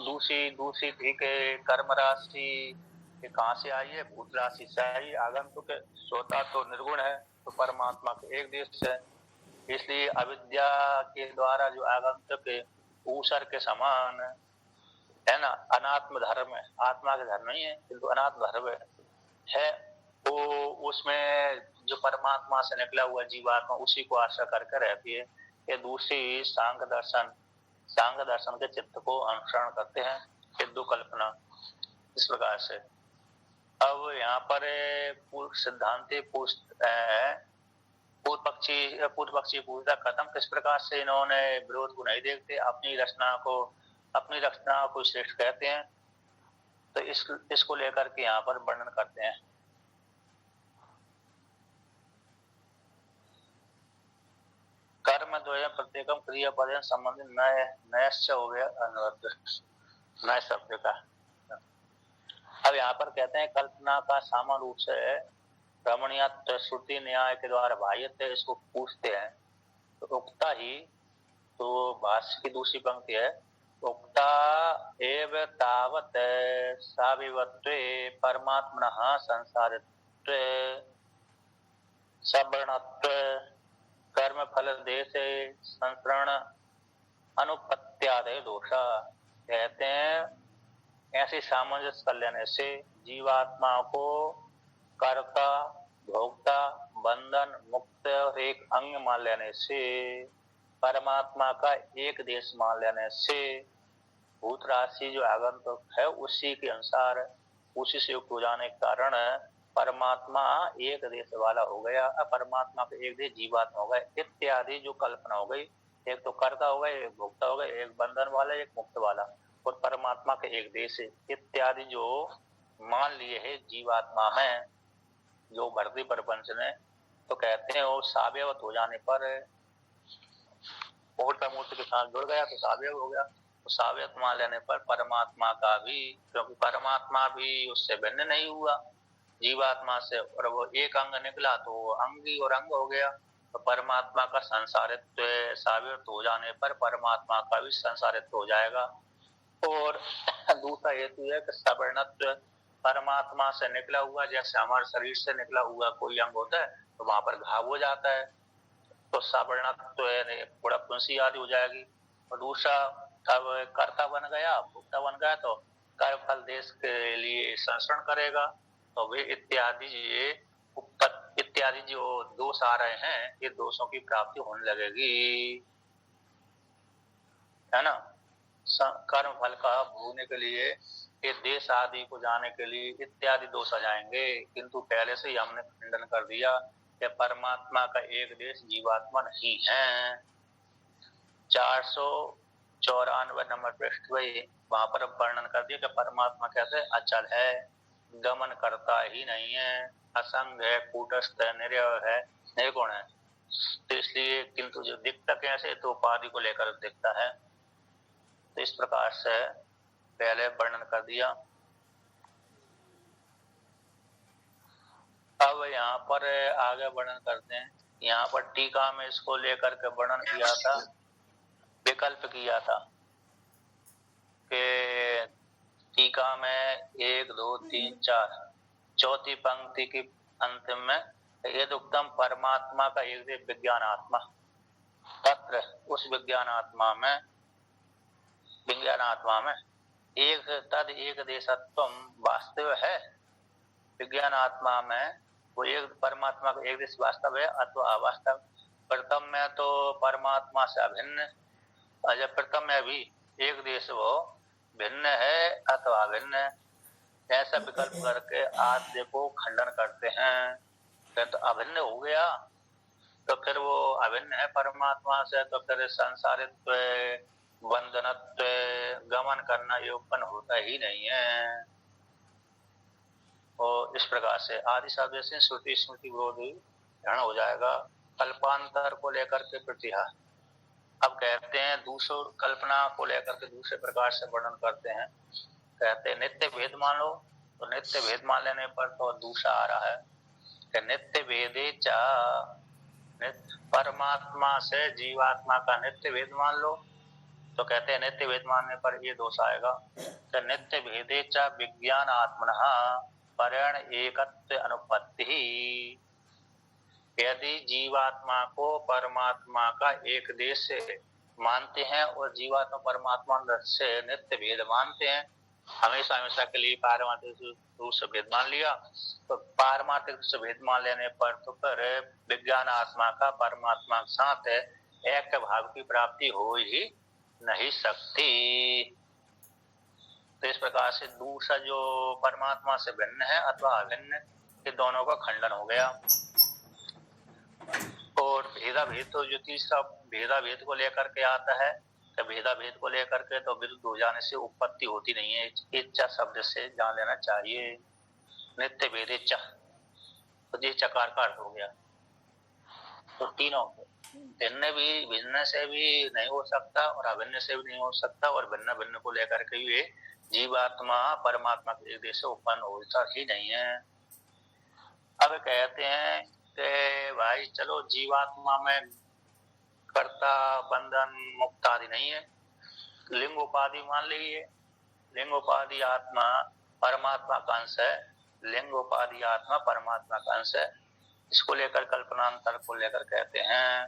दूसरी दूसरी ठीक है, कर्म राशि कहाँ से आई है? भूत राशि से आई। आगंतुक स्वतः तो निर्गुण है, तो परमात्मा के एक देश है। इसलिए अविद्या के द्वारा जो आगंतुक ऊसर के समान है ना, अनात्म धर्म है, आत्मा के धर्म नहीं है किंतु अनात्म धर्म है, वो उसमें जो परमात्मा से निकला हुआ जीवात्मा उसी को आश्रय करके रहती है। ये दूसरी सांख्य दर्शन के चित्त को अनुसरण करते हैं, सिद्धू कल्पना, इस प्रकार से। अब यहाँ पर पूर्व सिद्धांति पूर्व पक्षी पूछता खत्म, किस प्रकार से इन्होंने विरोध को नहीं देखते, अपनी रचना को श्रेष्ठ कहते हैं। तो इसको लेकर के यहाँ पर वर्णन करते हैं। कर्म द्वय प्रत्येकम क्रियापद संबंधित नयश्च हो गया नए शब्द का। अब यहाँ पर कहते हैं कल्पना का सामान्य रूप से रमणीय श्रुति न्याय के द्वारा बाह्यत, इसको पूछते हैं। तो उक्ता ही, तो भाष्य की दूसरी पंक्ति है, उक्ता एव तावत साविवत्वे परमात्मनः संसारित्वे सवर्णत्व कर्म फल देशे संसरण अनुपत्यादय दोषा। कहते हैं ऐसी सामंजस्य कर लेने से, जीवात्मा को कर्ता भोक्ता बंधन मुक्त और एक अंग मान लेने से, परमात्मा का एक देश मान लेने से, भूत राशि जो आगंतुक है उसी के अनुसार उसी से युक्त हो जाने के कारण परमात्मा एक देश वाला हो गया, परमात्मा के एक देश जीवात्मा हो गए इत्यादि जो कल्पना हो गई। एक तो कर्ता हो गए, एक भोक्ता हो गए, एक बंधन वाला, एक मुक्त वाला, और परमात्मा के एक देश इत्यादि जो मान लिए है जीवात्मा में, जो भरती प्रपंच ने, तो कहते हैं वो सावयवत हो जाने पर, मूर्त के साथ जुड़ गया तो सावयव हो गया। तो सावयव मान लेने पर परमात्मा का भी, क्योंकि परमात्मा भी उससे भिन्न नहीं हुआ जीवात्मा से, और वो एक अंग निकला तो वो अंगी और अंग हो गया। तो परमात्मा का संसारित्व सावयव हो जाने पर परमात्मा का भी संसारित्व हो जाएगा। और दूसरा हेतु है कि सवर्णत्व, परमात्मा से निकला हुआ, जैसे हमारे शरीर से निकला हुआ कोई अंग होता है तो वहां पर घाव हो जाता है, तो सवर्णत्व पुंसी आदि हो जाएगी। और दूसरा अब कर्ता बन गया, भोक्ता बन गया, तो कर्म फल देश के लिए संस्करण करेगा, तो वे इत्यादि जो दोष आ रहे हैं, ये दोषों की प्राप्ति होने लगेगी, है ना। कर्म फल का भोगने के लिए, ये देश आदि को जाने के लिए इत्यादि दोष आ जाएंगे, किंतु पहले से ही हमने खंडन कर दिया कि परमात्मा का एक देश जीवात्मा नहीं है। 494 नंबर पृष्ठ वहां पर वर्णन कर दिया कि परमात्मा कैसे अचल है, गमन करता ही नहीं है, असंग है, कूटस्थ है, निर्वय है, निर्गुण है। तो इसलिए, किंतु जो दिखता कैसे, तो उपाधि को लेकर दिखता है। तो इस प्रकार से पहले वर्णन कर दिया। अब यहाँ पर आगे वर्णन करते हैं। यहाँ पर टीका में इसको लेकर के वर्णन किया था, विकल्प किया था कि टीका में 1 2 3 4 चौथी पंक्ति की अंतिम में यदि उत्तम परमात्मा का एक विज्ञान आत्मा, तत्र उस विज्ञान आत्मा में एक तद एक देशत्व वास्तव है। विज्ञान आत्मा में वो एक परमात्मा का एक देश वास्तव है अथवा अवास्तव। प्रथम में तो परमात्मा से अभिन्न, जब प्रथम में भी एक देश वो भिन्न है अथवा अभिन्न है, ऐसा विकल्प करके आद्य को खंडन करते हैं। तो अभिन्न हो गया तो फिर वो अभिन्न है परमात्मा से, तो फिर संसारित्व बंधनत्व गमन करना ये उत्पन्न होता ही नहीं है। और इस प्रकार से आदि शब्द से श्रुति स्मृति विरोधी ग्रहण हो जाएगा। कल्पांतर को लेकर के प्रतिहा। अब कहते हैं दूसरे कल्पना को लेकर के दूसरे प्रकार से वर्णन करते हैं। कहते हैं नित्य भेद मान लो, तो नित्य भेद मान लेने पर तो दूसरा आ रहा है कि नित्य भेदे चा, परमात्मा से जीवात्मा का नित्य भेद मान लो, तो कहते हैं नित्य भेद मानने पर ये दोष आएगा। तो नित्य भेदे च विज्ञान आत्मनः परण एकत्व अनुपत्ति। यदि जीवात्मा को परमात्मा का एक देश से मानते हैं और जीवात्मा परमात्मा से नित्य भेद मानते हैं, हमेशा हमेशा के लिए पारमार्थिक रूप से भेद मान लिया, तो पारमार्थिक से भेद मान लेने पर तो फिर विज्ञान आत्मा का परमात्मा के साथ एक भाव की प्राप्ति हो ही नहीं सकती। तो इस प्रकार से दूसरा जो परमात्मा से भिन्न है अथवा अभिन्न, ये दोनों का खंडन हो गया। और भेदा भेद तो जो तीसरा भेदा भेद को लेकर के आता है, तो भेदा भेद को लेकर के तो विरुद्ध हो जाने से उत्पत्ति होती नहीं है, इच्छा शब्द से जान लेना चाहिए। नित्य भेद इच्छा, तो ये चकार का अर्थ हो गया। तो तीनों भिन्न से भी नहीं हो सकता और अभिन्न से भी नहीं हो सकता, और भिन्न भिन्न को लेकर के ये जीवात्मा परमात्मा के एक देश से उत्पन्न होता ही नहीं है। अब कहते हैं कि भाई चलो जीवात्मा में कर्ता बंधन मुक्त आदि नहीं है, लिंग उपाधि मान लीजिए। लिंग उपाधि आत्मा परमात्मा का अंश है, लिंग उपाधि आत्मा परमात्मा का अंश है। इसको लेकर कल्पनांतर को लेकर कहते हैं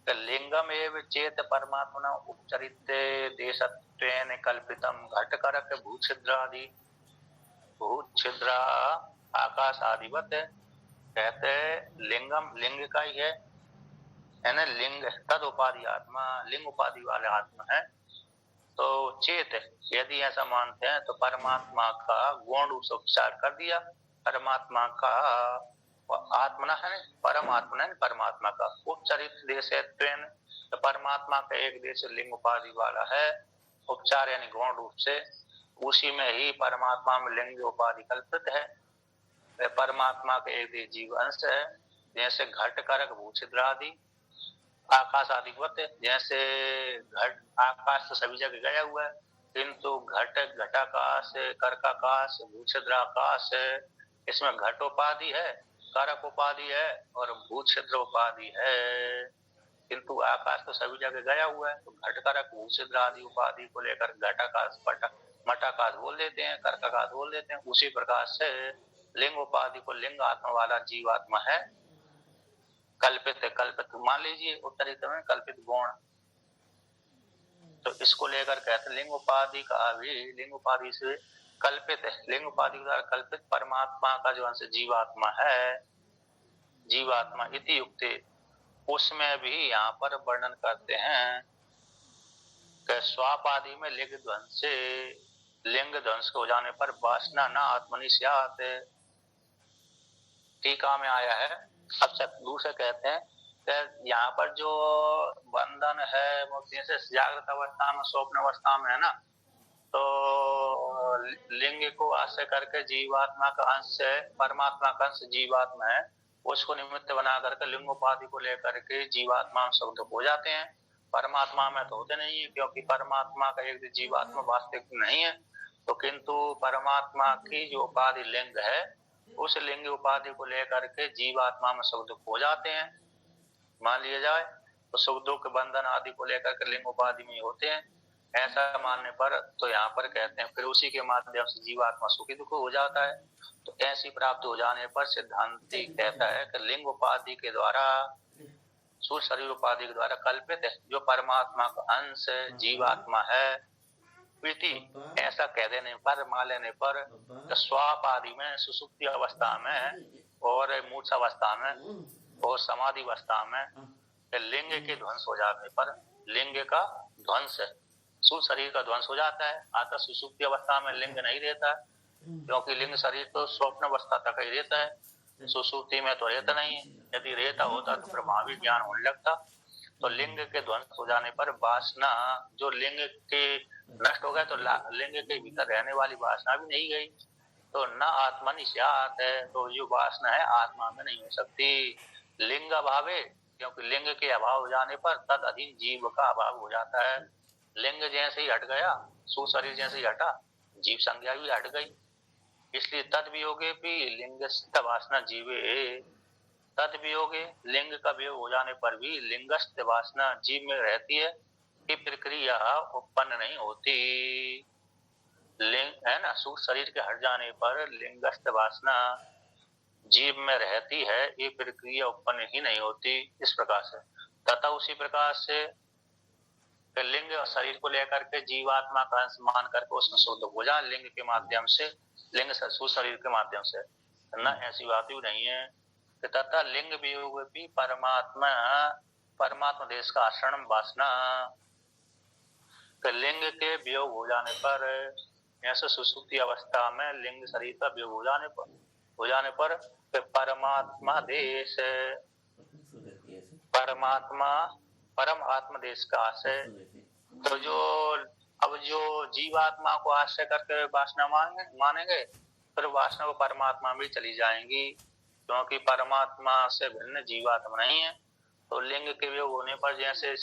कि लिंगम एवं चेत परमात्मा उपचरित देशत्वेन कल्पितम घटकरक भूछिद्रादि भूछिद्रा आकाश आदिवत। कहते लिंगम लिंग का ही है ना, लिंग तद उपाधि आत्मा, लिंग उपाधि वाले आत्मा है। तो चेत यदि ऐसा मानते हैं तो परमात्मा का गौण रूप से उपचार कर दिया, परमात्मा का आत्मना है परमात्मा है, परमात्मा का उपचरित देश है, तो परमात्मा का एक देश लिंग उपाधि वाला है, उपचार यानी गौण रूप से, उसी में ही परमात्मा में लिंग उपाधि कल्पित है। परमात्मा का एक देश जीव अंश है, जैसे घट करक भूछिद्रादि आकाश आदिवत, जैसे घट आकाश तो सभी जगह गया हुआ है, किंतु घट घटाकाश कर्काकाश भूछिद्राकाश, इसमें घट उपाधि है, करक उपाधि है और भूछिद्र उपाधि है, किंतु आकाश तो सभी जगह गया हुआ है। तो घट करक भूछिद्र आदि उपाधि को लेकर घटाकाश मटाकाश बोल देते हैं, कर्काकाश बोल देते हैं। उसी प्रकार से लिंग उपाधि को लिंग आत्मा वाला जीवात्मा है, कल्पित कल्पित मान लीजिए, उत्तरित में कल्पित गुण। तो इसको लेकर कहते लिंग उपाधि का भी लिंग उपाधि से कल्पित है, लिंग उपाधि द्वारा कल्पित परमात्मा का जो अंश जीवात्मा है, जीवात्मा इति युक्ते, उसमें भी यहाँ पर वर्णन करते हैं कि स्वापादि में लिंग ध्वंस से, लिंग ध्वंस हो जाने पर वासना न आत्मनि स्यात्, टीका में आया है। अब दूसरे कहते हैं कि यहाँ पर जो बंधन है मुक्ति से जागृत अवस्था में स्वप्न अवस्था में है ना, तो लिंग को आश्रय करके जीवात्मा का अंश है, परमात्मा का अंश जीवात्मा है, उसको निमित्त बना करके लिंग उपाधि को लेकर के जीवात्मा में शब्द हो जाते हैं, परमात्मा में तो होते नहीं है, क्योंकि परमात्मा का एक जीवात्मा वास्तविक नहीं है। तो किंतु परमात्मा की जो उपाधि लिंग है, उस लिंग उपाधि को लेकर के जीवात्मा में सुख दुख हो जाते हैं, मान लिया जाए तो सुख दुख बंधन आदि को लेकर के लिंग उपाधि में होते हैं। ऐसा मानने पर तो यहाँ पर कहते हैं फिर उसी के माध्यम से जीवात्मा सुखी दुख हो जाता है। तो ऐसी प्राप्त हो जाने पर सिद्धांति कहता है कि लिंग उपाधि के द्वारा, सूर्य शरीर उपाधि के द्वारा कल्पित है जो परमात्मा का अंश जीवात्मा है, ऐसा कह देने पर, मान लेने पर स्वापादि में, सुसुप्ति अवस्था में और मूर्छा अवस्था में और समाधि अवस्था में लिंग के ध्वंस हो जाने पर, लिंग का ध्वंस है, सूर्य शरीर का ध्वंस हो जाता है। आता सुसुप्ति अवस्था में लिंग नहीं रहता, क्योंकि लिंग शरीर तो स्वप्न अवस्था तक ही रहता है, सुसुप्ति में तो रहता नहीं है। यदि रहता होता तो प्रभावी ज्ञान होने लगता। तो लिंग के ध्वंस हो जाने पर वासना, जो लिंग के नष्ट हो गए तो लिंग के भीतर रहने वाली वासना भी नहीं गई, तो न आत्मा निश्चात है, तो जो वासना है आत्मा में नहीं हो सकती। लिंग अभाव है, क्योंकि लिंग के अभाव हो जाने पर तद अधीन जीव का अभाव हो जाता है। लिंग जैसे ही हट गया, शरीर जैसे ही हटा, जीव संज्ञा भी हट गई। इसलिए तद वियोगे भी लिंग वासना जीवे, तद वियोगे लिंग का वियोग हो जाने पर भी लिंगस्थ वासना जीव में रहती है, ये प्रक्रिया उत्पन्न नहीं होती। लिंग है ना, सूक्ष्म शरीर के हट जाने पर लिंगस्थ वासना जीव में रहती है, ये प्रक्रिया उत्पन्न ही नहीं होती। इस प्रकार से तथा उसी प्रकार से लिंग और शरीर को लेकर के जीवात्मा का अंश मान करके उसमें शुद्ध हो जाए लिंग के माध्यम से, लिंग शरीर के माध्यम से ना, ऐसी बात भी नहीं है। तथा लिंग वियोग भी परमात्मा देश का आश्रम वासना, तो लिंग के वियोग हो जाने पर, ऐसे सुसुप्ति अवस्था में लिंग शरीर का वियोग हो जाने पर परमात्मा देश, परम आत्मा देश का आशय, तो जो जीवात्मा को आश्रय करके वासना मानेंगे फिर वासना को परमात्मा भी चली जाएंगी, क्योंकि परमात्मा से भिन्न जीवात्मा नहीं है। तो लिंग के वियोग होने पर जैसे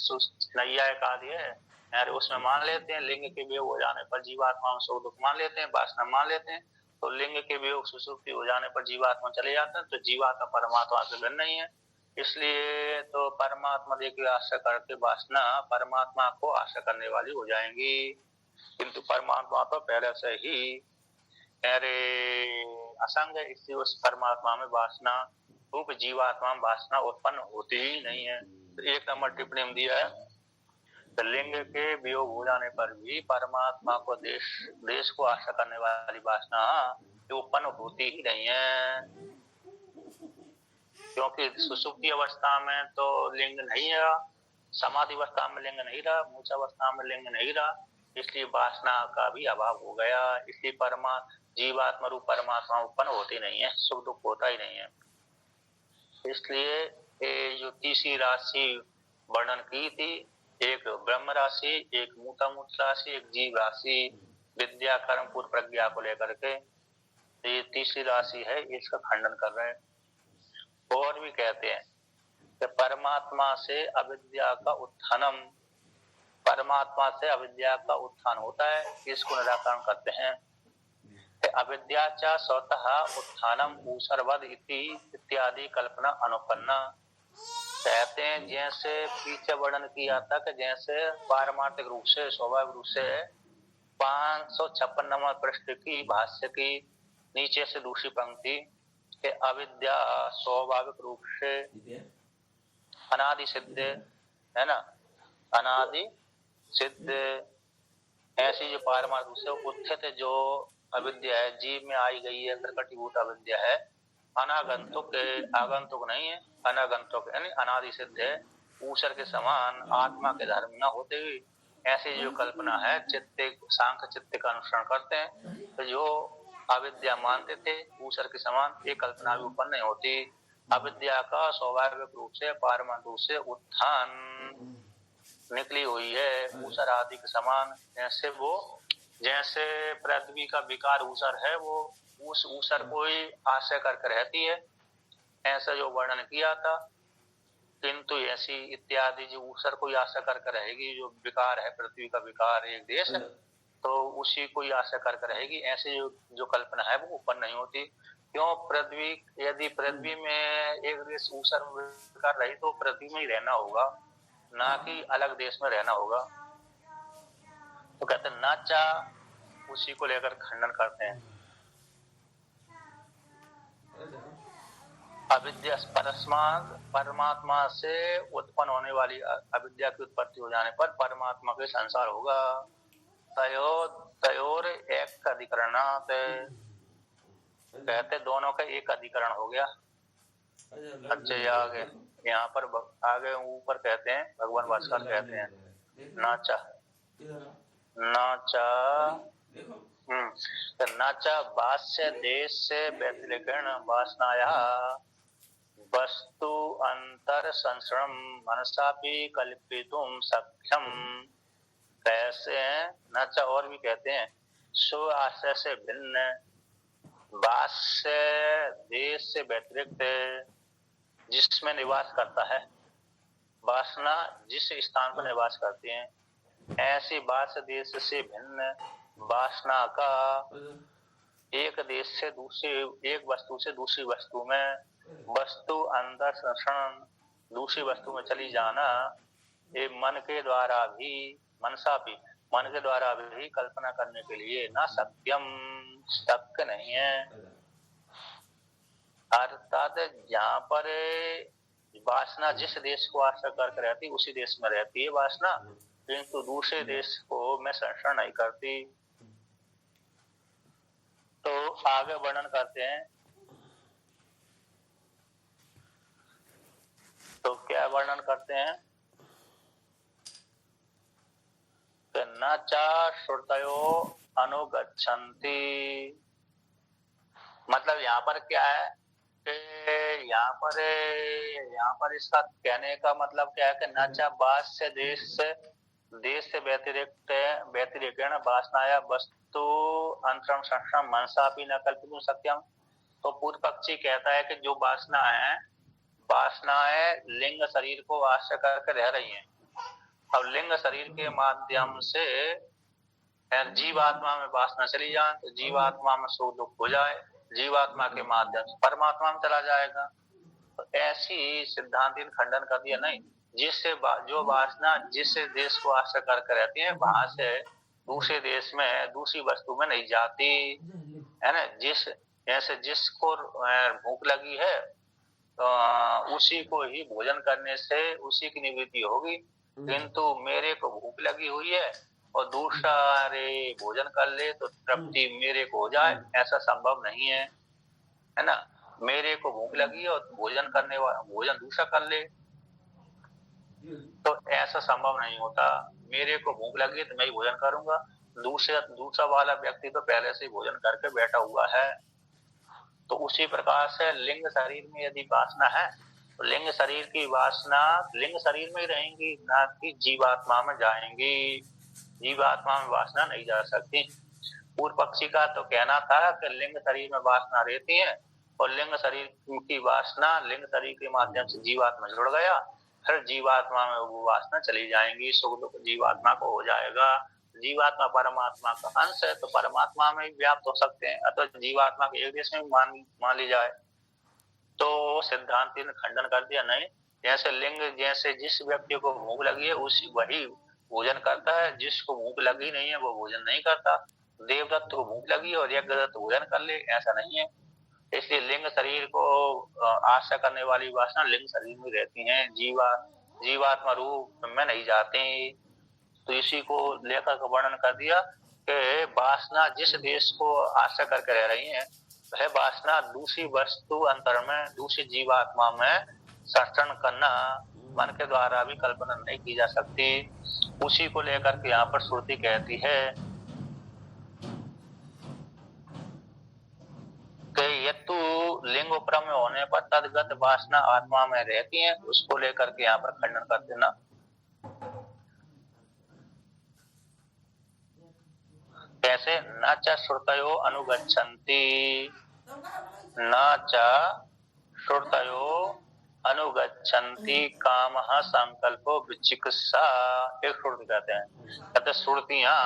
नैयायिक आदि है उसमें मान लेते हैं, लिंग के वियोग हो जाने पर जीवात्मा में सुख दुख मान लेते हैं, वासना मान लेते हैं। तो लिंग के वियोग सुसुप्ति हो जाने पर जीवात्मा चले जाते हैं, तो जीवात्मा परमात्मा से भिन्न नहीं है। इसलिए तो परमात्मा देव की आशा करके वासना परमात्मा को आशा करने वाली हो जाएंगी, किंतु परमात्मा तो पहले से ही असंग, इसलिए उस परमात्मा में वासना रूप जीवात्मा में वासना उत्पन्न होती ही नहीं है। तो 1 नंबर टिप्पणी में दिया है, तो लिंग के वियोग हो जाने पर भी परमात्मा को देश को आशा करने वाली वासना उत्पन्न होती ही नहीं है, क्योंकि सुसुप्ति अवस्था में तो लिंग नहीं रहा, समाधि अवस्था में लिंग नहीं रहा, मूर्छा अवस्था में लिंग नहीं रहा, इसलिए वासना का भी अभाव हो गया। इसलिए जीवात्मा रूप परमात्मा उत्पन्न होती नहीं है, सुख दुख होता ही नहीं है। इसलिए जो तीसरी राशि वर्णन की थी, एक ब्रह्म राशि, एक मूर्त राशि, एक जीव राशि, विद्या कर्म पूर्व प्रज्ञा को लेकर के, ये तीसरी राशि है, इसका खंडन कर रहे हैं। और भी कहते हैं कि परमात्मा से अविद्या का उत्थानम, परमात्मा से अविद्या का उत्थान होता है, इसको निराकरण करते हैं। अविद्या च स्वतः उत्थानम ऊसरवद इत्यादि कल्पना अनुपन्ना, कहते हैं जैसे पीछे वर्णन किया था कि जैसे पारमार्थिक रूप से स्वाभाविक रूप से 556 नंबर पृष्ठ की भाष्य की नीचे से दूसरी पंक्ति के अविद्या स्वाभाविक रूप से अनादि सिद्ध है ना, अनादि सिद्ध, ऐसी जो पारमार्थिक रूप से उत्थित जो अविद्या है, जीव में आई गई है, प्रकटीभूत अविद्या है, अनागंतुक, आगंतुक नहीं है, अनागंतुक यानी अनादि सिद्ध है, ऊसर के समान आत्मा के धर्म न होते हुए ऐसी जो कल्पना है, चित्ते सांख्य चित्त का अनुसरण करते हैं, तो जो अविद्या मानते थे ऊसर के समान, ये कल्पना भी उत्पन्न नहीं होती। अविद्या का स्वाभाविक रूप से पारमार्थिक रूप से उत्थान निकली हुई है ऊसर आदि के समान, जैसे पृथ्वी का विकार ऊसर है, वो उस ऊसर को ही आश्रय करके रहती है, ऐसा जो वर्णन किया था। किंतु ऐसी इत्यादि जो ऊसर को ही आश्रय करके रहेगी, जो विकार है, पृथ्वी का विकार एक देश है, तो उसी को ही आश्रय करके रहेगी, ऐसे जो कल्पना है वो उत्पन्न नहीं होती। क्यों? पृथ्वी, यदि पृथ्वी में एक देश ऊसर विकार रही तो पृथ्वी में ही रहना होगा, ना कि अलग देश में रहना होगा। तो कहते हैं नाचा, उसी को लेकर खंडन करते हैं। अविद्या परमात्मा से उत्पन्न होने वाली अविद्या की उत्पत्ति हो जाने पर परमात्मा के संसार होगा। तयोर एक अधिकरणात्, कहते दोनों का एक अधिकरण हो गया। अच्छा, आगे यहाँ पर आगे ऊपर कहते हैं, भगवान भास्कर कहते हैं नाचा भाष्य देश से व्यतिरिक्ण वासनाया वस्तु अंतर संश्रम मनसा भी कल्पितुम सक्षम, कैसे हैं नचा, और भी कहते हैं स्व आश्रय से भिन्न वास्य देश से व्यतिरिक्त जिसमें निवास करता है, वासना जिस स्थान पर निवास करती है, ऐसी वास्य देश से भिन्न वासना का एक देश से दूसरे, एक वस्तु से दूसरी वस्तु में, वस्तु अंदर संश्रण दूसरी वस्तु में चली जाना, ये मन के द्वारा भी, मनसा भी, मन के द्वारा भी कल्पना करने के लिए ना सत्यम, शक्य नहीं है। अर्थात जहाँ पर वासना जिस देश को आश्रय करके रहती उसी देश में रहती है वासना, किंतु दूसरे देश को मैं संरक्षण नहीं करती। तो आगे वर्णन करते हैं, तो क्या वर्णन करते हैं कि न चा श्रुतयो अनुगच्छन्ति। मतलब यहाँ पर क्या है कि यहाँ पर इसका कहने का मतलब क्या है कि न चा बाह्य देश से व्यतिरेकेण वासनाया वस्तु अंतरम संशम मनसा भी न कल्पितुम सत्यम। तो पूर्व पक्षी कहता है कि जो वासनाएं लिंग शरीर को आश्रय करके रह रही हैं, अब लिंग शरीर के माध्यम से जीवात्मा में वासना चली जाए तो जीवात्मा में सुख दुख हो जाए, जीवात्मा के माध्यम से परमात्मा में चला जाएगा। तो ऐसी सिद्धांत खंडन कर दिया नहीं, जिससे जो वासना जिस देश को आश्रय करके रहती है वहां से दूसरे देश में दूसरी वस्तु में नहीं जाती है ना। जिसको भूख लगी है तो उसी को ही भोजन करने से उसी की निवृत्ति होगी, किंतु मेरे को भूख लगी हुई है और दूसरा भोजन कर ले तो तृप्ति मेरे को हो जाए, ऐसा संभव नहीं है ना। मेरे को भूख लगी है और भोजन दूसरा कर ले तो ऐसा संभव नहीं होता। मेरे को भूख लगी है तो मैं ही भोजन करूंगा, दूसरा वाला व्यक्ति तो पहले से ही भोजन करके बैठा हुआ है। तो उसी प्रकार से लिंग शरीर में यदि वासना है तो लिंग शरीर की वासना लिंग शरीर में ही रहेंगी, ना कि जीवात्मा में जाएंगी। जीवात्मा में वासना नहीं जा सकती। पूर्व पक्षी का तो कहना था कि लिंग शरीर में वासना रहती है और लिंग शरीर की वासना लिंग शरीर के माध्यम से जीवात्मा जुड़ गया, फिर जीवात्मा में वो वासना चली जाएंगी, सुख दुख जीवात्मा को हो जाएगा। जीवात्मा परमात्मा का अंश है तो परमात्मा में व्याप्त हो सकते हैं, अथवा जीवात्मा के एक देश में मान ली जाए। तो सिद्धांत ने खंडन कर दिया नहीं, जैसे जिस व्यक्ति को भूख लगी है वही भोजन करता है, जिसको भूख लगी नहीं है वो भोजन नहीं करता। देवदत्त को भूख लगी और यज्ञदत्त भोजन कर ले, ऐसा नहीं है। इसलिए लिंग शरीर को आश्रय करने वाली वासना लिंग शरीर में रहती है, जीवात्मा रूप में नहीं जाती। तो इसी को लेकर वर्णन कर दिया कि वासना जिस देश को आश्रय करके रह रही है वह वासना दूसरी वस्तु अंतर में दूसरी जीवात्मा में संरक्षण करना मन के द्वारा भी कल्पना नहीं की जा सकती। उसी को लेकर के यहाँ पर श्रुति कहती है कि यतु लिंग उपरम में होने पर तदगत वासना आत्मा में रहती है, उसको लेकर के यहाँ पर खंडन कर देना। कैसे? न च श्रुतयो अनुगच्छन्ति, न च श्रुतयो अनुगच्छन्ति कामः संकल्पो विचिकित्सा। एक श्रुति कहते हैं, कहते श्रुतियां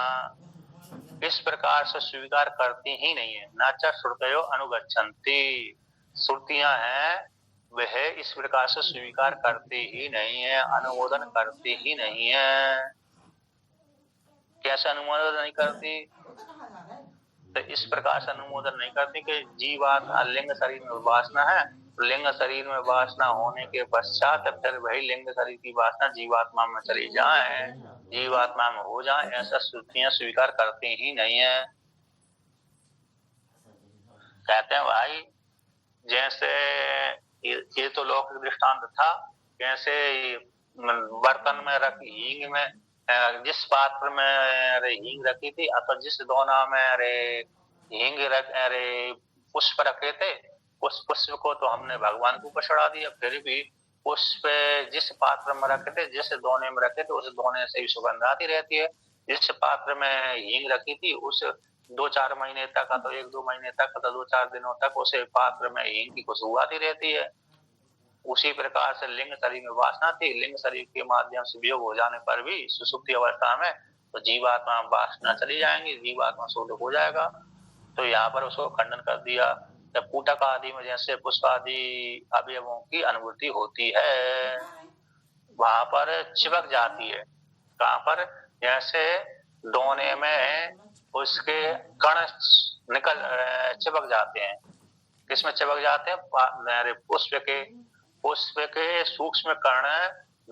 इस प्रकार से स्वीकार करती ही नहीं है। न च श्रुतयो अनुगच्छन्ति, श्रुतियां हैं वह इस प्रकार से स्वीकार करती ही नहीं है, अनुमोदन करती ही नहीं है। कैसे अनुमोदन नहीं करती? तो इस प्रकार से अनुमोदन नहीं करती कि जीवात्मा लिंग शरीर में वासना है, लिंग शरीर में वासना होने के पश्चात फिर वही लिंग शरीर की वासना जीवात्मा में चली जाए, जीवात्मा में हो जाए, ऐसा श्रुतियां स्वीकार करती ही नहीं है। कहते हैं भाई जैसे ये तो लौकिक दृष्टांत था, जैसे बर्तन में रखी हींग में जिस पात्र में हींग रखी थी अथवा जिस दोना में हींग पुष्प रखे थे, उस पुष्प को तो हमने भगवान को ऊपर चढ़ा दिया, फिर भी पुष्प जिस पात्र में रखे थे जिस दोने में रखे थे उस दोने से ही सुगंध आती रहती है। जिस पात्र में हींग रखी थी उस 2-4 महीने तक अथवा 1-2 महीने तक अथवा 2-4 दिनों तक उस पात्र में हींग की खुशबू आती रहती है। उसी प्रकार से लिंग शरीर में वासना थी, लिंग शरीर के माध्यम से वियोग हो जाने पर भी सुसुप्ति अवस्था में तो जीवात्मा में वासना चली जाएंगी, जीवात्मा शोध हो जाएगा। तो यहाँ पर उसको खंडन कर दिया। जब पुटक आदि में जैसे पुष्प आदि अवयवों की अनुभूति होती है, वहां पर चिपक जाती है। कहाँ पर? जैसे दोने में उसके कण चिपक जाते हैं। किसमें चिपक जाते हैं? पुष्प के सूक्ष्म कण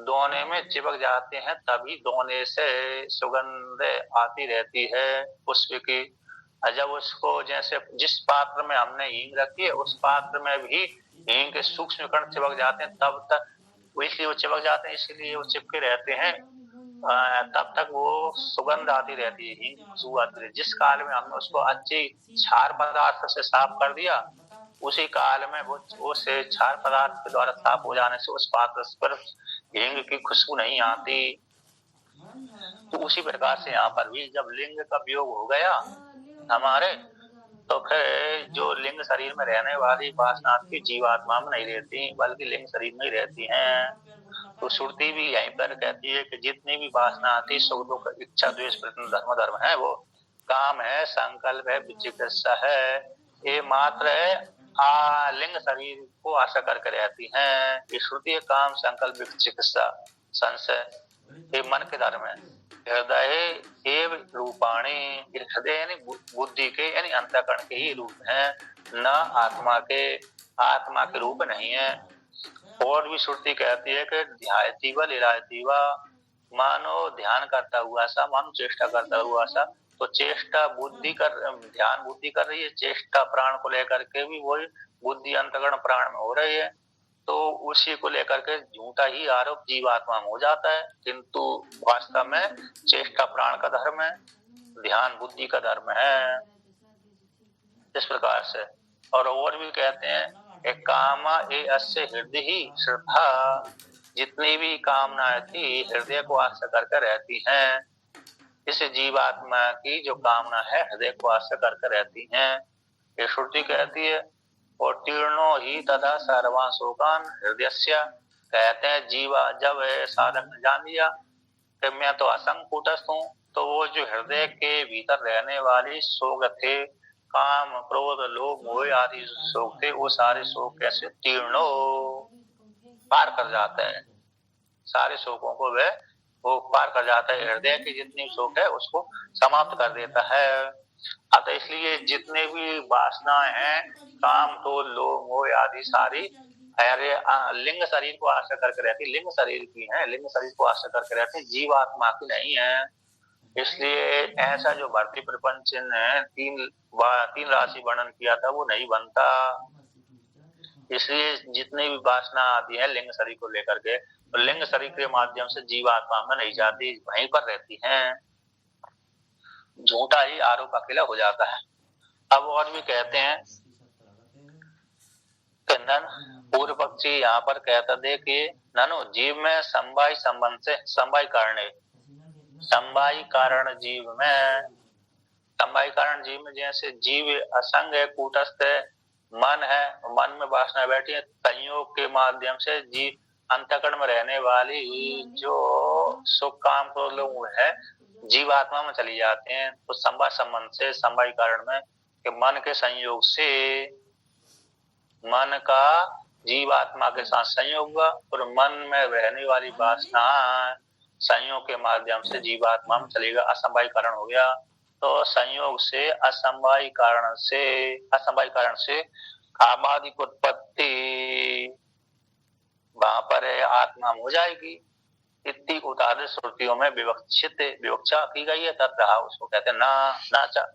दोने में चिपक जाते हैं, तभी दोने से सुगंध आती रहती है पुष्प की। जब उसको जैसे जिस पात्र में हमने हींग रखी है उस पात्र में भी हींग के सूक्ष्म कण चिपक जाते हैं, तब तक इसलिए वो चिपक जाते हैं, इसलिए वो चिपके रहते हैं। तब तक वो सुगंध आती रहती है, हींग खुशबू आती है। जिस काल में हमने उसको अच्छी क्षार पदार्थ से साफ कर दिया, उसी काल में वो से क्षार पदार्थ के द्वारा साफ हो जाने से उस पात्र पर हींग की खुशबू नहीं आती। तो उसी प्रकार से यहाँ पर भी जब लिंग का वियोग हो गया हमारे, तो फिर जो लिंग शरीर में रहने वाली वासना की जीवात्मा में नहीं रहती, बल्कि लिंग शरीर में ही रहती हैं। तो श्रुति भी यहीं पर कहती है कि जितनी भी वासना आती, सुख दुख इच्छा द्वेष धर्म है, वो काम है, संकल्प है, विचिकित्सा है, ये मात्र है लिंग शरीर को आशा करके रहती हैं। ये श्रुति काम संकल्प विचिकित्सा संशय ये मन के धर्म है। हृदय एव रूपाणी, हृदय यानी बुद्धि के यानी अंतःकरण के ही रूप हैं, न आत्मा के रूप नहीं है। और भी श्रुति कहती है कि ध्यायतीवा लीलायतीवा, मानो ध्यान करता हुआ सा, मानो चेष्टा करता हुआ सा। तो चेष्टा ध्यान बुद्धि कर रही है, चेष्टा प्राण को लेकर के भी वही बुद्धि अंतःकरण प्राण में हो रही है। तो उसी को लेकर के झूठा ही आरोप जीवात्मा में हो जाता है, किंतु वास्तव में चेष्टा प्राण का धर्म है, ध्यान बुद्धि का धर्म है। इस प्रकार से और भी कहते हैं कामा ए अस्य हृदय ही श्रद्धा, जितनी भी कामनाएं थी हृदय को आश्रय करके रहती हैं। इस जीवात्मा की जो कामना है हृदय को आश्रय करके रहती हैं, ये श्रुति कहती है। और तीर्णो ही तथा सर्वान शोकान हृदयस्य, कहते हैं जीवा जब साधक ने जान लिया कि मैं तो असंग हूँ, तो वो जो हृदय के भीतर रहने वाली शोक थे, काम क्रोध लोभ मोह आदि शोक थे, वो सारे शोक कैसे तीर्णो पार कर जाता है। सारे शोकों को वो पार कर जाता है, हृदय की जितनी शोक है उसको समाप्त कर देता है। अतः इसलिए जितने भी वासनाएं हैं, काम क्रोध लोभ मोह आदि सारी लिंग शरीर को आश्रय करके रहती, लिंग शरीर की है, लिंग शरीर को आश्रय करके रहती, जीवात्मा की नहीं है। इसलिए ऐसा जो भर्ती प्रपंच ने तीन राशि वर्णन किया था वो नहीं बनता। इसलिए जितनी भी वासना आती है लिंग शरीर को लेकर के, तो लिंग शरीर के माध्यम से जीवात्मा में नहीं जाती, वहीं पर रहती हैं। झूठा ही आरोप अकेला हो जाता है। अब और भी कहते हैं पूर्व पक्षी यहाँ पर कहता दे कि ननु जीव में समवाय संबंध से समवाय कारण जीव में जैसे जीव असंग है, कूटस्थ है, मन है, मन में वासना बैठी है, संयोग के माध्यम से जीव अंतःकरण में रहने वाली जो सुख काम क्रोध लोग है जीवात्मा में चली जाते हैं। तो समवाय संबंध से समवाय कारण में कि मन के संयोग से मन का जीवात्मा के साथ संयोग हुआ और मन में रहने वाली वासना संयोग के माध्यम से जीवात्मा में चलेगा, असमवाय कारण हो गया। तो संयोग से असमवाय कारण से कामादि की उत्पत्ति वहां पर आत्मा हो जाएगी। इतनी उदाहरण श्रुतियों में विवक्षा की गई है, तब रहा उसको कहते हैं नाचा।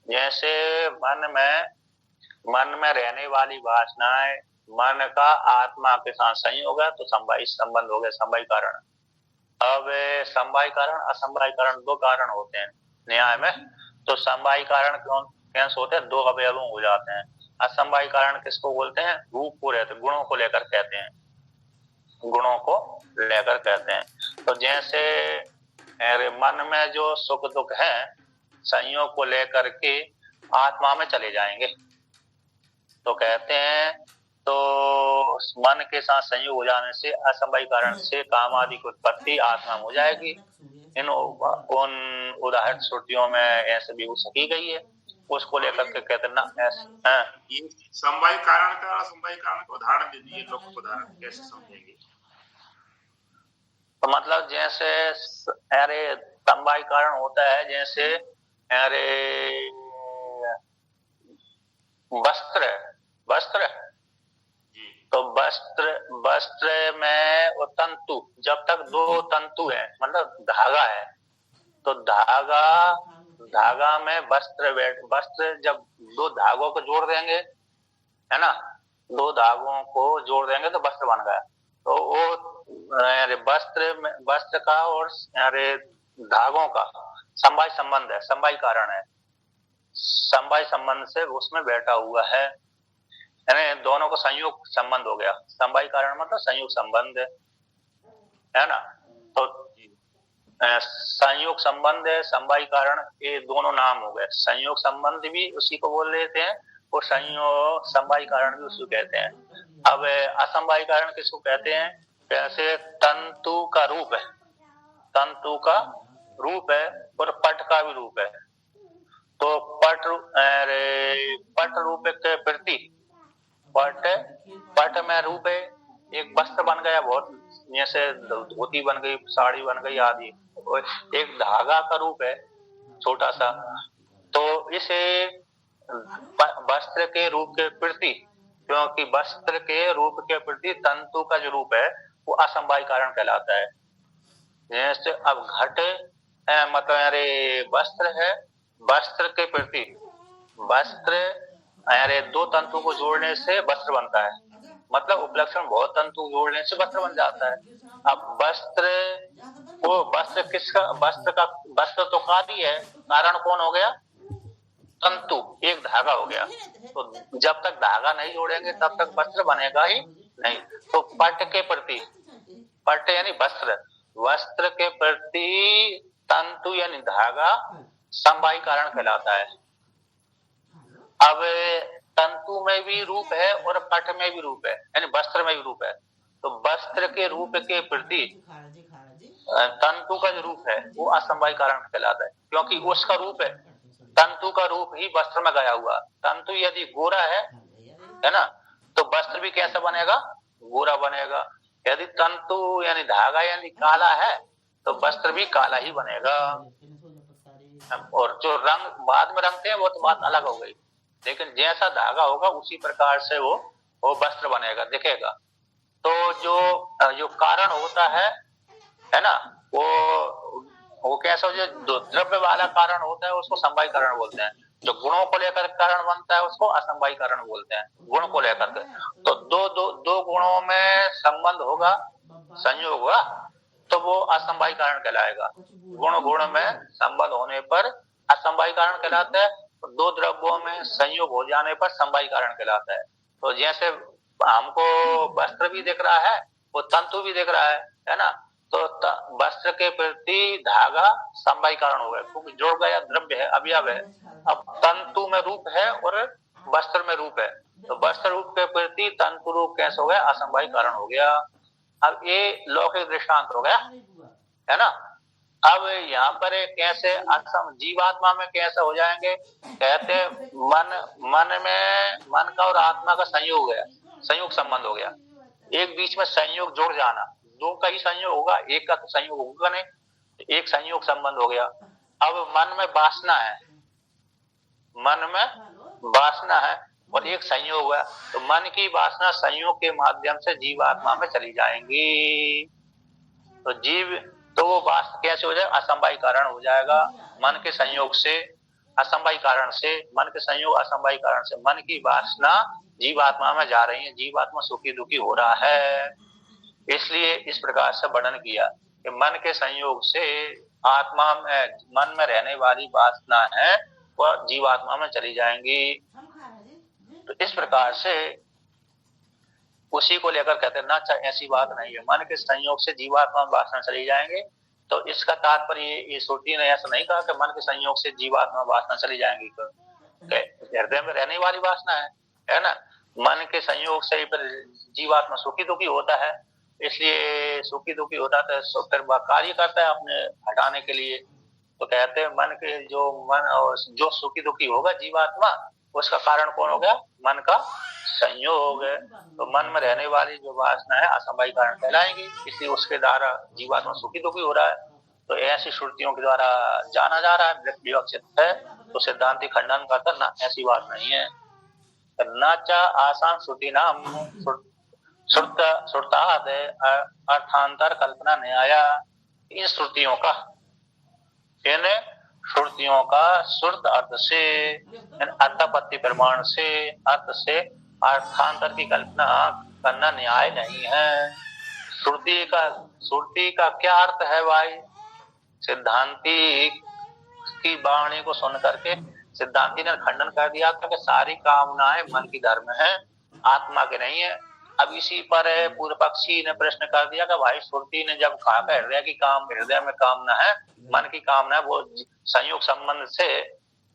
जैसे मन में रहने वाली वासनाएं, मन का आत्मा के साथ संयोग है तो समवाय संबंध हो गया, समवाय कारण। अब समवाय कारण असमवाय कारण दो कारण होते हैं न्याय में। तो समवाय कारण कैसे होते हैं? दो अवयवों हो जाते हैं। असमवाय कारण किसको बोलते हैं? रूप को रहते, गुणों को लेकर कहते हैं, गुणों को लेकर कहते हैं। तो जैसे मन में जो सुख दुख है संयोग को लेकर के आत्मा में चले जाएंगे, तो कहते हैं तो मन के साथ संयोग हो जाने से असमवाय कारण से काम आदि की उत्पत्ति आत्मा हो जाएगी। इन उन उदाहरण श्रुतियों में ऐसे विभूषा की गई है, उसको लेकर के कहते ना समवाय कारण का असमवाय कारण का उदाहरण दे दिए, लोग उदाहरण कैसे समझेंगे? तो मतलब जैसे अरे समवाय कारण होता है, जैसे अरे वस्त्र वस्त्र तो वस्त्र वस्त्र में वो तंतु, जब तक दो तंतु है मतलब धागा है, तो धागा में वस्त्र जब दो धागों को जोड़ देंगे, है ना, दो धागों को जोड़ देंगे तो वस्त्र बन गया। तो वो वस्त्र का और अरे धागों का समवाय संबंध है, समवाय कारण है, समवाय संबंध से उसमें बैठा हुआ है, यानी दोनों को संयुक्त संबंध हो गया। समवाय कारण मतलब संयुक्त संबंध है ना। तो संयोग संबंध है, समवाय कारण, ये दोनों नाम हो गए। संयोग संबंध भी उसी को बोल लेते हैं और संयोग समवाय कारण भी उसको कहते हैं। अब असमवाय कारण किसको कहते हैं? जैसे तंतु का रूप है, तंतु का रूप है और पट का भी रूप है। तो पट रूप के प्रति पट में रूप है, एक वस्त्र बन गया, बहुत जैसे धोती बन गई, साड़ी बन गई आदि, एक धागा का रूप है छोटा सा। तो इसे वस्त्र के रूप के प्रति, क्योंकि वस्त्र के रूप के प्रति तंतु का जो रूप है वो असमवाय कारण कहलाता है। जैसे अब घट मतलब अरे वस्त्र है, वस्त्र के प्रति वस्त्र अरे दो तंतु को जोड़ने से वस्त्र बनता है, मतलब उपलक्षण बहुत तंतु जोड़ने से वस्त्र बन जाता है। अब वस्त्र तो कार्य है, कारण कौन हो गया? तंतु, एक धागा हो गया। तो जब तक धागा नहीं जोड़ेंगे तब तक वस्त्र बनेगा ही नहीं। तो पट के प्रति, पट यानी वस्त्र, वस्त्र के प्रति तंतु यानी धागा समवाय कारण कहलाता है। अब तंतु में भी रूप है और पट में भी रूप है, यानी वस्त्र में भी रूप है। तो वस्त्र के रूप के प्रति तंतु का जो रूप है वो असमवाय कारण कहलाता है, क्योंकि उसका रूप है, तंतु का रूप ही वस्त्र में गया हुआ। तंतु यदि गोरा है ना, तो वस्त्र भी कैसा बनेगा? गोरा बनेगा। यदि तंतु यानी धागा यानी काला है तो वस्त्र भी काला ही बनेगा। और जो रंग बाद में रंगते हैं वो तो बात अलग हो गई, लेकिन जैसा धागा होगा उसी प्रकार से वो वस्त्र बनेगा, दिखेगा। तो जो कारण होता है ना, वो कैसा, जो द्रव्य वाला कारण होता है उसको समवाय कारण बोलते हैं। जो गुणों को लेकर कारण बनता है उसको असमवाय कारण बोलते हैं, गुण को लेकर के। तो दो गुणों में संबंध होगा, संयोग होगा, तो वो असमवाय कारण कहलाएगा। गुण में संबंध होने पर असमवाय कारण कहलाता है, दो द्रव्यों में संयोग हो जाने पर समवाय कारण कहलाता है। तो जैसे हमको वस्त्र भी दिख रहा है, वो तंतु भी दिख रहा है ना, तो वस्त्र के प्रति धागा समवाय कारण हो गया, क्योंकि जुड़ गया, द्रव्य है, अवयव है। अब तंतु में रूप है और वस्त्र में रूप है, तो वस्त्र रूप के प्रति तंतु रूप कैसे हो गया? असमवाय कारण हो गया। अब ये लौकिक दृष्टांत हो गया, है ना। अब यहाँ पर कैसे जीवात्मा में कैसे हो जाएंगे? कहते मन का और आत्मा का संयोग है, संयोग संबंध हो गया। एक बीच में संयोग जुड़ जाना, दो का ही संयोग होगा, एक का तो संयोग होगा नहीं, एक संयोग संबंध हो गया। अब मन में वासना है और एक संयोग हुआ, तो मन की वासना संयोग के माध्यम से जीवात्मा में चली जाएंगी। तो वो वासना कैसे हो जाएगा? असमवाय कारण हो जाएगा। मन के संयोग से, असमवाय कारण से, मन के संयोग असमवाय कारण से मन की वासना जीवात्मा में जा रही है, जीवात्मा सुखी दुखी हो रहा है। इसलिए इस प्रकार से वर्णन किया कि मन के संयोग से आत्मा में, मन में रहने वाली वासना है वह जीवात्मा में चली जाएंगी। तो इस प्रकार से उसी को लेकर कहते हैं ना, ऐसी बात नहीं है, मन के संयोग से जीवात्मा में वासना चली जाएंगे। तो इसका तात्पर्य ये श्रुति ने ऐसा नहीं कहा कि मन के संयोग से जीवात्मा वासना चली जाएंगी, हृदय में रहने वाली वासना है ना। मन के संयोग से फिर जीवात्मा सुखी दुखी होता है, इसलिए सुखी दुखी होता है तो फिर वह कार्य करता है अपने हटाने के लिए। तो कहते हैं मन के जो सुखी दुखी होगा जीवात्मा, उसका कारण कौन हो गया? मन का संयोग। तो मन में रहने वाली जो वासना है असमवायी कारण कहलाएंगी, इसलिए उसके द्वारा जीवात्मा सुखी दुखी हो रहा है। तो ऐसी श्रुतियों के द्वारा जाना जा रहा है, विवक्षित है। तो सिद्धांति खंडन करता ना, ऐसी बात नहीं है। न च आसाम श्रुति नाम श्रुताद अर्थांतर कल्पना न्याय। इन श्रुतियों का, इन श्रुतियों का श्रुत अर्थ से, अर्थापत्ति प्रमाण से, अर्थ से अर्थांतर की कल्पना करना न्याय नहीं है। श्रुति का क्या अर्थ है भाई? सिद्धांति की वाणी को सुन करके सिद्धांति ने खंडन कर दिया था कि सारी कामनाएं मन की धर्म है, आत्मा के नहीं है। अब इसी पर पूर्व पक्षी ने प्रश्न कर दिया कि भाई श्रुति ने जब कहा हृदय की काम, हृदय में कामना है, मन की कामना है, वो संयोग संबंध से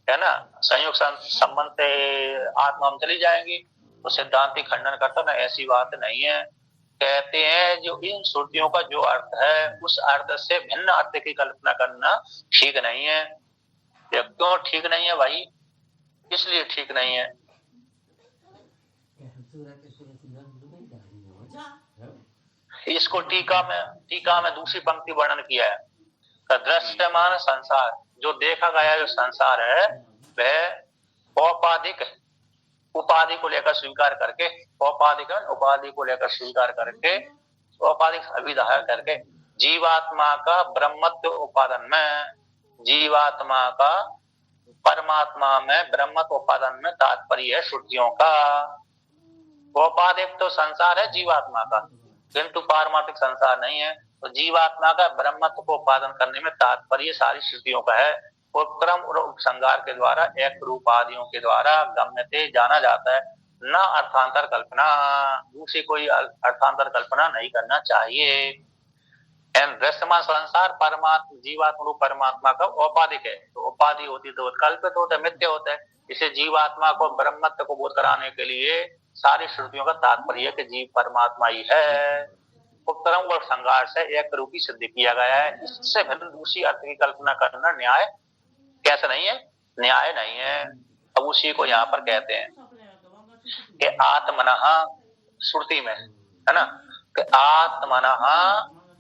है ना, संयोग संबंध से आत्मा में चली जाएंगी। तो सिद्धांति खंडन करता ना, ऐसी बात नहीं है। कहते हैं जो इन श्रुतियों का जो अर्थ है उस अर्थ से भिन्न अर्थ की कल्पना करना ठीक नहीं है। क्यों ठीक नहीं है भाई? इसलिए ठीक नहीं है, इसको टीका में दूसरी पंक्ति वर्णन किया है। दृश्यमान संसार, जो देखा गया जो संसार है वह औपाधिक उपाधि को लेकर स्वीकार करके, औपाधिक उपाधि को लेकर स्वीकार करके, औपाधिक अभिधाय करके जीवात्मा का ब्रह्मत्व उपादन में, जीवात्मा का परमात्मा में ब्रह्मत्व उपादन में तात्पर्य है श्रुतियों का। औपाधिक तो संसार है जीवात्मा का, किंतु पारमार्थिक संसार नहीं है। तो जीवात्मा का ब्रह्मत्व को उत्पादन करने में तात्पर्य सारी श्रुतियों का है। उपक्रम और उपसंगार के द्वारा एक रूपादियों के द्वारा गम्यते जाना जाता है, न अर्थांतर कल्पना, दूसरी कोई अर्थांतर कल्पना नहीं करना चाहिए। दृश्यमान संसार परमात्मा, जीवात्मा रूप परमात्मा का औपाधिक है। तो उपाधि होती तो कल्पित होता है, मिथ्या होता है। इसे जीवात्मा को ब्रह्मत्व को बोध कराने के लिए सारी श्रुतियों का तात्पर्य है कि जीव परमात्मा ही है। उपक्रम और संघार से एक रूपी सिद्ध किया गया है। इससे भिन्न दूसरी अर्थ की कल्पना करना न्याय कैसा नहीं है? न्याय नहीं है। अब उसी को यहाँ पर कहते हैं कि आत्मनः, श्रुति में है ना, कि आत्मनः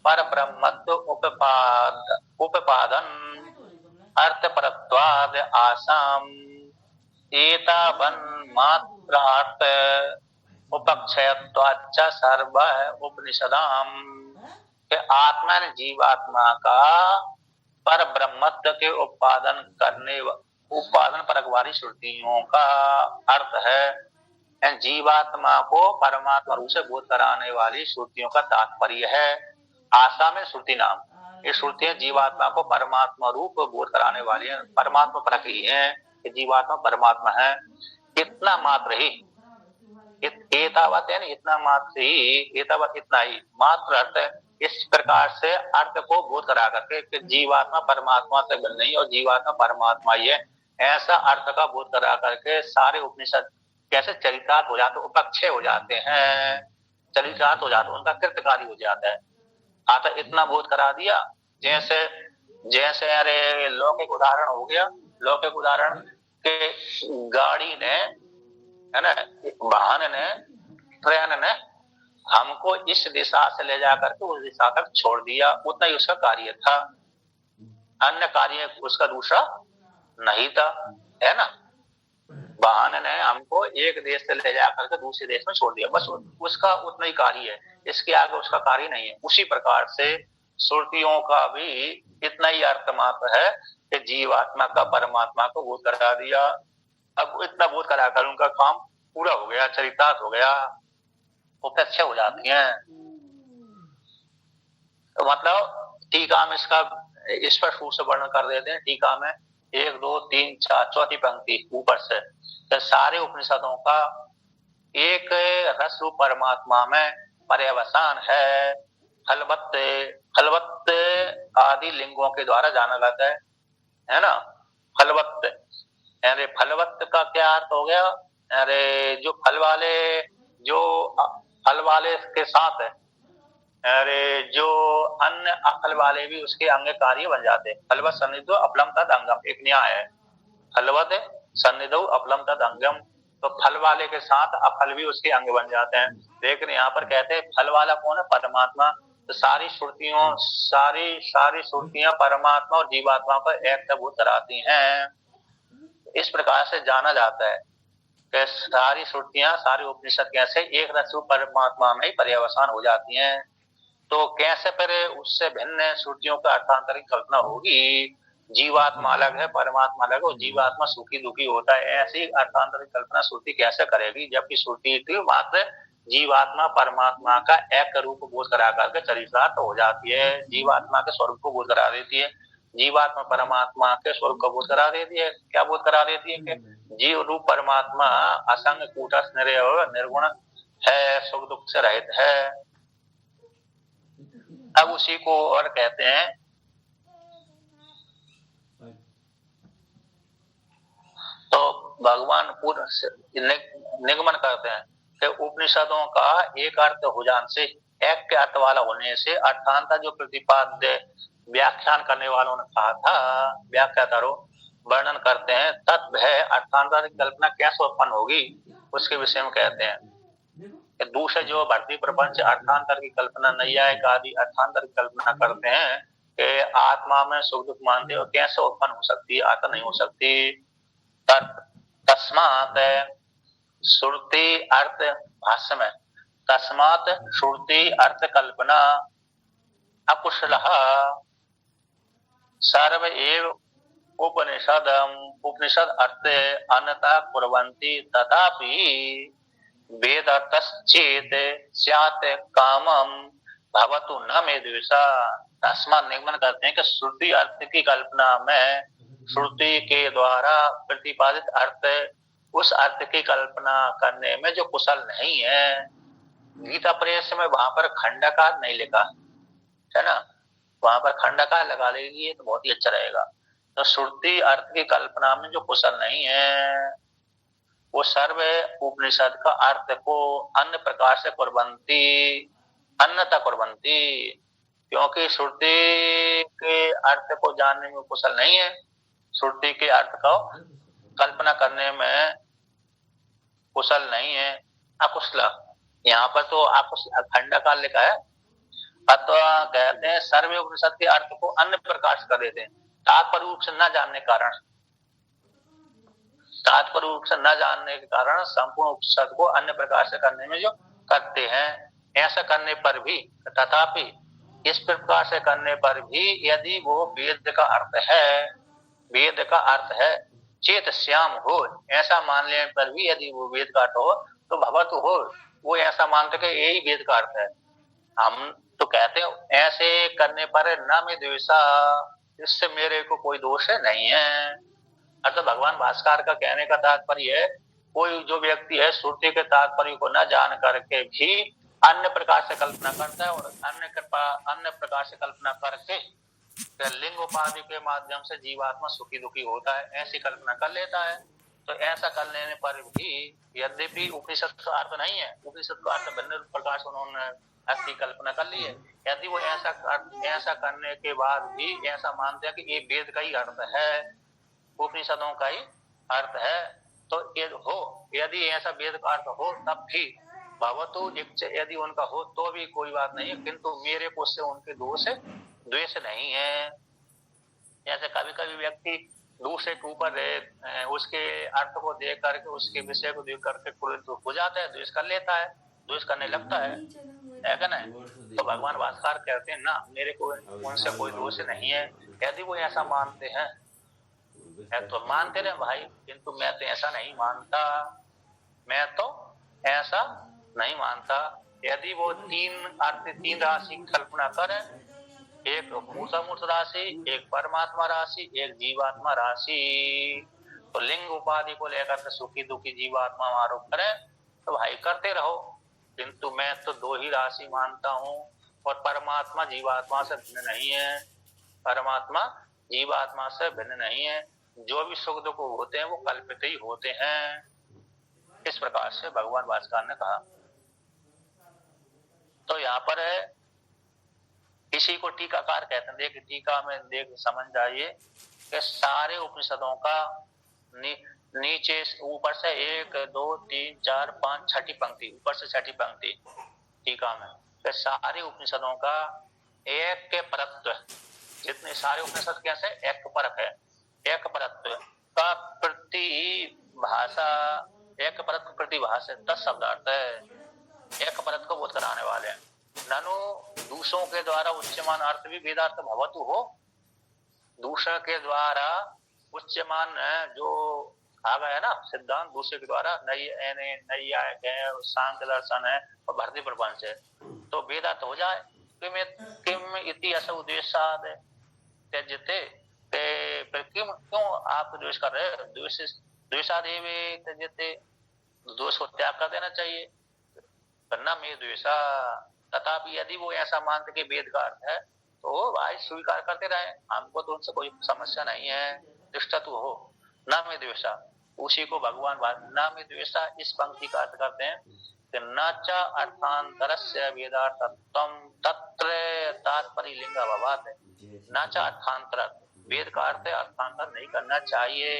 पर ब्रह्मत्व उपादन अर्थ परत्वाद आसाम एतावन मात्रार्थ उपक्षयत्वाच्च सर्व उपनिषदाम, के आत्मा ने जीवात्मा का पर ब्रह्मत्व के उत्पादन परक वाली श्रुतियों का अर्थ है जीवात्मा को परमात्मा रूप से बोध कराने वाली श्रुतियों का तात्पर्य है। आशा में श्रुति नाम, ये श्रुतियां जीवात्मा को परमात्मा रूप बोध कराने वाली है, परमात्मा परक ही है कि जीवात्मा परमात्मा है। इतना मात्र ही, एतावत है ना, इतना मात्र ही, एतावत इतना ही मात्र अर्थ, इस प्रकार से अर्थ को बोध करा करके कि जीवात्मा परमात्मा से भिन्न नहीं और जीवात्मा परमात्मा ही है, ऐसा अर्थ का बोध करा करके सारे उपनिषद कैसे चरितार्थ हो जाते, उपक्षय हो जाते हैं, चरितार्थ हो जाते, उनका कृतकारी हो जाता है। आता इतना बोध करा दिया, जैसे अरे लौकिक उदाहरण हो गया, लौकिक उदाहरण के गाड़ी ने है ना, वाहन ने, ट्रेन ने हमको इस दिशा से ले जाकर के उस दिशा तक छोड़ दिया, उतना ही उसका कार्य था, अन्य कार्य उसका दूसरा नहीं था, है ना। वाहन ने हमको एक देश से ले जाकर के दूसरे देश में छोड़ दिया, बस उसका उतना ही कार्य है, इसके आगे उसका कार्य नहीं है। उसी प्रकार से श्रुतियों का भी इतना ही अर्थ मात्र है कि जीवात्मा का परमात्मा को बोध करा दिया। अब इतना बोध कराकर उनका काम पूरा हो गया, चरितार्थ हो गया, उपलक्ष्य हो जाती हैं। तो मतलब टीका में इसका स्पष्ट रूप से वर्णन कर देते हैं। टीका में 1 2 3 4 चौथी पंक्ति ऊपर से, तो सारे उपनिषदों का एक रस रूप परमात्मा में पर्यवसान है। फलवत्त आदि लिंगों के द्वारा जाना जाता है ना। फलवत्त, अरे फलवत्त का क्या अर्थ हो गया? अरे जो फल वाले के साथ है, अरे जो अन्य अफल वाले भी उसके अंग कार्य बन जाते हैं। फलवत सन्निधो अपलम तद अंगम, एक न्याय है। फलवत सन्निधौ अपलम तद अंगम, तो फल वाले के साथ अफल भी उसके अंग बन जाते हैं। लेकिन यहाँ पर कहते हैं फल वाला कौन है? परमात्मा। तो सारी श्रुतियां परमात्मा और जीवात्मा को एकभूत कराती हैं। इस प्रकार से जाना जाता है कि सारी श्रुतियां, सारी उपनिषद कैसे एक रस परमात्मा में ही पर्यवसान हो जाती हैं। तो कैसे फिर उससे भिन्न श्रुतियों का अर्थांतरिक कल्पना होगी? जीवात्मा अलग है, परमात्मा अलग है, जीवात्मा सुखी दुखी होता है, ऐसी अर्थांतरिक कल्पना श्रुति कैसे करेगी? जबकि श्रुति मात्र जीवात्मा परमात्मा का एक रूप बोध करा करके चरितार्थ हो जाती है, जीवात्मा के स्वरूप को बोध करा देती है, जीवात्मा परमात्मा के स्वरूप को बोध करा देती है। क्या बोध करा देती है? कि जीव रूप परमात्मा असंग कूटस्थ निर्गुण है, सुख दुख से रहित है। अब उसी को और कहते हैं तो भगवान पूर्ण निगमन करते हैं कि उपनिषदों का एक अर्थ हो जाने से, एक के अर्थ वाला होने से अर्थांता जो प्रतिपाद्य व्याख्यान करने वालों ने कहा था, व्याख्यातारों वर्णन करते हैं, तत्व है अर्थांता की कल्पना कैसे उत्पन्न होगी उसके विषय में कहते हैं कि दूसरे जो भर्ती प्रपंच अर्थांतर की कल्पना, नैयायिक आदि अर्थांतर की कल्पना करते हैं कि आत्मा में सुख दुख मानते हो, कैसे उत्पन्न हो सकती है? आता नहीं हो सकती। तस्मात श्रुति अर्थ भाष्य में, तस्मात श्रुति अर्थ कल्पना अकुशल सर्व एव उपनिषद अर्थ अन्यथा कुर्वन्ति तथापि वेद अर्थश्चेत स्यात् कामम भवतु न मे द्वेषा। तस्मात् निगमन करते हैं कि श्रुति अर्थ की कल्पना में, श्रुति के द्वारा प्रतिपादित अर्थ, उस अर्थ की कल्पना करने में जो कुशल नहीं है, गीता प्रेस में वहां पर खंडकार नहीं लिखा है ना, वहां पर खंडकार लगा लेगी तो बहुत ही अच्छा रहेगा। तो श्रुति अर्थ की कल्पना में जो कुशल नहीं है वो सर्व उपनिषद का अर्थ को अन्य प्रकार से कुर्वन्ति, अन्यथा कुर्वन्ति, क्योंकि श्रुति के अर्थ को जानने में कुशल नहीं है, श्रुति के अर्थ को कल्पना करने में कुशल नहीं है, अकुशल। यहाँ पर तो खंडकार लिखा है, अथवा कहते हैं सर्व उपनिषद के अर्थ को अन्य प्रकार से कर देते हैं, तात्पर्य रूप से न जानने के कारण, तात्पर्य रूप से न जानने के कारण संपूर्ण उपनिषद को अन्य प्रकार से करने में जो करते हैं, ऐसा करने पर भी, तथापि इस प्रकार से करने पर भी यदि वो वेद का अर्थ है, वेद का अर्थ है, चेत श्याम हो, ऐसा मान लेने पर भी यदि वो वेद का अर्थ हो तो भवत हो, वो ऐसा मानते कि यही वेद का अर्थ है। हम तो कहते हैं ऐसे करने पर न में द्वेषा, इससे मेरे को कोई दोष नहीं है। अर्थात भगवान भास्कर का कहने का तात्पर्य है, कोई जो व्यक्ति है श्रुति के तात्पर्य को न जान करके भी अन्य प्रकार से कल्पना करता है और अन्य प्रकार से कल्पना करके लिंग उपाधि के माध्यम से जीवात्मा सुखी दुखी होता है, ऐसी कल्पना कर लेता है। तो ऐसा कर लेने पर भी यद्यपि उपनिषद का अर्थ नहीं है, उपनिषद का अर्थ भिन्न प्रकार से उन्होंने ऐसी कल्पना कर ली है, यदि वो ऐसा करने के बाद भी ऐसा मानते हैं कि ये वेद का ही अर्थ है, उपनिषदों का ही अर्थ है, तो यदि ऐसा वेद का अर्थ हो तब भी भवतु, यदि उनका हो तो भी कोई बात नहीं है, किंतु मेरे को उससे उनके द्वेष नहीं है। जैसे कभी कभी व्यक्ति दूसरे के ऊपर उसके अर्थ को देख करके, उसके विषय को देख करके हो जाता है, द्वेष कर लेता है, द्वेष करने लगता है क्या ना? तो भगवान भास्कर कहते हैं ना, मेरे को उनसे कोई दोष नहीं है, यदि वो ऐसा मानते हैं तो मानते रहे भाई, किंतु मैं तो ऐसा नहीं मानता, मैं तो ऐसा नहीं मानता। यदि वो तीन राशि की कल्पना करें, एक मूर्त राशि, एक परमात्मा राशि, एक जीवात्मा राशि, तो लिंग उपाधि को लेकर के सुखी दुखी जीवात्मा आरोप करें तो भाई करते रहो, किंतु मैं तो दो ही राशि मानता हूँ और परमात्मा जीवात्मा से भिन्न नहीं है, परमात्मा जीवात्मा से भिन्न नहीं है, जो भी सुख दुख होते हैं वो कल्पित ही होते हैं। इस प्रकार से भगवान भास्कर ने कहा। तो यहाँ पर है, इसी को टीकाकार कहते हैं। देख टीका में देख समझ जाइए कि सारे उपनिषदों का नीचे ऊपर से 1 2 3 4 5 छठी पंक्ति, ऊपर से छठी पंक्ति टीका में। तो सारे उपनिषदों का एक के परत्व, जितने सारे उपनिषद कैसे एक परक है, एक परत्व का प्रतिभाषा, एक परत्व प्रतिभाषा 10 शब्दार्थ है, एक परत को बोध कराने वाले हैं। ननु दूसरों के द्वारा उच्चमान अर्थ भी वेदार्थ भवतु हो, दूसरे के द्वारा उच्चमान जो आ गया ना सिद्धांत, दूसरे के द्वारा नैया है, सांख्य दर्शन है और भरती प्रपंच है, तो वेदार्थ हो जाए। किम इति असौ द्वेषाद त्यजते, फिर क्यों आप द्वेष कर रहे हो, द्वेषादेव त्यजते, दोष को त्याग कर देना चाहिए। करना में द्वेषा, तथापि यदि वो ऐसा मानते कि वेद का अर्थ है तो भाई स्वीकार करते रहे, हमको तो उनसे कोई समस्या नहीं है। दृष्टतु हो न में द्वेषा, उसी को भगवान न में द्वेषा इस पंक्ति का अर्थ करते हैं कि न च अर्थांतरस्य वेदार्थत्वं तत्र तात्पर्य लिंग अभावात् है। न च अर्थांतर, वेद का अर्थ है, अर्थांतर नहीं करना चाहिए।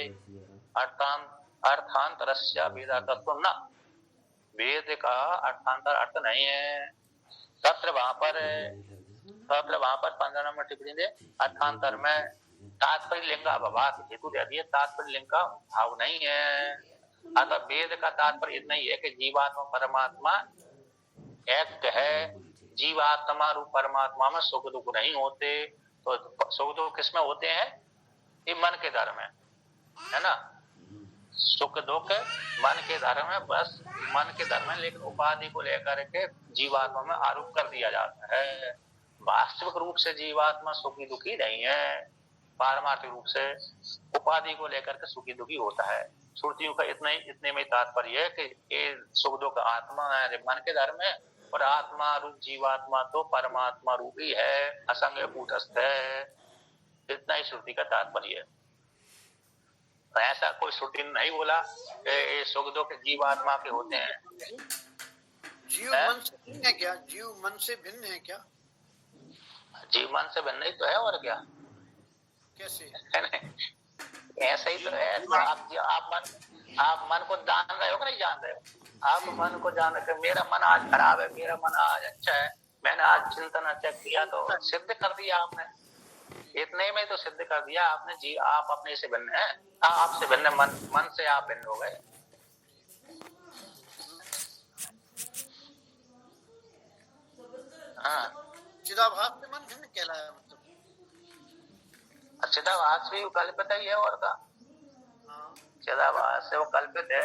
अर्थांतरस्य वेदार्थत्वं न, वेद का अर्थांतर अर्थ नहीं है। तत्र वहां पर 15 नंबर टिप्पणी दे, अर्थांतर में तात्पर्य लिंग अभावात् हेतु दे दिए, तात्पर्य लिंग का भाव नहीं है। अतः वेद का तात्पर्य इतना ही है कि जीवात्मा परमात्मा एक है, जीवात्मा रूप परमात्मा में सुख दुख नहीं होते। तो सुख दुख किसमें होते हैं, ये मन के धर्म है ना, सुख दुख मन के धर्म है, बस मन के धर्म है। लेकिन उपाधि को लेकर के जीवात्मा में आरोप कर दिया जाता है। वास्तविक रूप से जीवात्मा सुखी दुखी नहीं है, पारमार्थिक रूप से उपाधि को लेकर के सुखी दुखी होता है। श्रुतियों का इतने में तात्पर्य है कि ये सुख दुख आत्मा है, मन के धर्म है, और आत्मा रूप जीवात्मा तो परमात्मा रूप ही है, असंग कूटस्थ है। इतना ही श्रुति का तात्पर्य है। ऐसा कोई श्रुति नहीं बोला कि सुख दुख जीवात्मा के होते हैं। जीव मन से भिन्न है क्या, जीव मन से भिन्न है क्या? जीव मन से भिन्न ही तो है, और क्या, कैसे ऐसा ही तो है। तो आप मन को जान रहे हो कि नहीं जान रहे हो? आप मन को जान रहे, मेरा मन आज खराब है, मेरा मन आज अच्छा है, मैंने आज चिंतन अच्छा किया, तो सिद्ध कर दिया आपने। इतने में तो सिद्ध कर दिया आपने, जी आप अपने से भिन्न है, आपसे भिन्न मन से आप भिन्न हो गए। हाँ, चिदाभास से मन भिन्न कहलाया, मतलब चिदाभास भी कल्पित ही है, और का चिदाभास से वो कल्पित है।